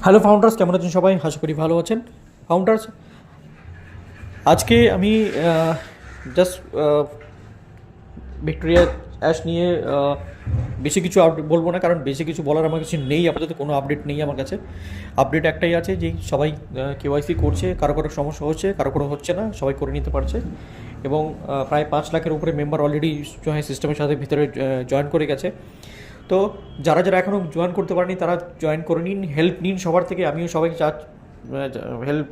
Hello founders, কেমন আছেন সবাই? আশা করি ভালো আছেন। ফাউন্ডার্স, আজকে আমি জাস্ট ভিক্টোরিয়া অ্যাশ নিয়ে বেশি কিছু আপডেট বলবো না, কারণ বেশি কিছু বলার আমার কাছে নেই। আপাতত কোনো আপডেট নেই আমার কাছে। আপডেট একটাই আছে যে সবাই কেওয়াইসি করছে, কারো কারো সমস্যা হচ্ছে, কারো কারো হচ্ছে না, সবাই করে নিতে পারছে। এবং প্রায় 5 লাখের উপরে মেম্বার অলরেডি সিস্টেমের সাথে ভিতরে জয়েন করে গেছে। তো যারা যারা এখনও জয়েন করতে পারেনি তারা জয়েন করে নিন, হেল্প নিন সবার থেকে। আমিও সবাইকে হেল্প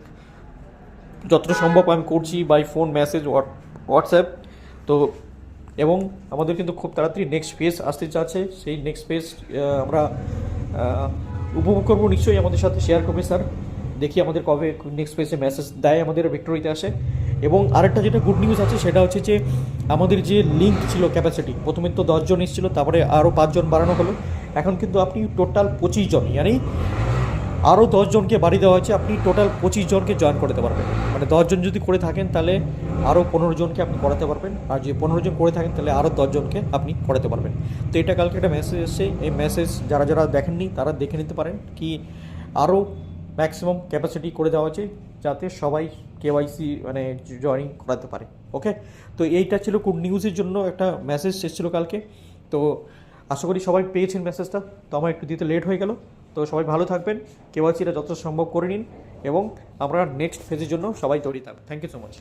যতটা সম্ভব আমি করছি, বাই ফোন, মেসেজ, হোয়াটসঅ্যাপ। তো এবং আমাদের কিন্তু খুব তাড়াতাড়ি নেক্সট ফেজ আসতে চাচ্ছে। সেই নেক্সট ফেজ আমরা উপভোগ করবো। নিশ্চয়ই আমাদের সাথে শেয়ার করবে স্যার। দেখি আমাদের কবে নেক্সট ফেজে মেসেজ দেয় আমাদের ভিক্টোরিতে আসে। এবং আরেকটা যেটা গুড নিউজ আছে সেটা হচ্ছে যে আমাদের যে লিঙ্ক ছিল ক্যাপাসিটি, প্রথমে তো 10 জন এসেছিলো, তারপরে আরও 5 জন বাড়ানো হলো। এখন কিন্তু আপনি টোটাল 25 জন, মানে আরও 10 জনকে বাড়ি দেওয়া হয়েছে। আপনি টোটাল 25 জনকে জয়েন করতে পারবেন। মানে 10 জন যদি করে থাকেন তাহলে আরও 15 জনকে আপনি করাতে পারবেন, আর যদি 15 জন করে থাকেন তাহলে আরও 10 জনকে আপনি করাতে পারবেন। তো এটা কালকে একটা মেসেজ এসছে, এই মেসেজ যারা যারা দেখেননি তারা দেখে নিতে পারেন কি আরও ম্যাক্সিমাম ক্যাপাসিটি করে দেওয়া হয়েছে যাতে সবাই কেওয়াইসি মানে জয়েনিং করাতে পারে। ওকে, তো এইটা ছিল গুড নিউজের জন্য একটা মেসেজ এসেছিলো কালকে। তো আশা করি সবাই পেয়েছেন মেসেজটা। তো আমার একটু দিতে লেট হয়ে গেল। তো সবাই ভালো থাকবেন, কেওয়াইসিটা যত সম্ভব করে নিন, এবং আমরা নেক্সট ফেজের জন্য সবাই তৈরি থাকবেন। Thank you so much.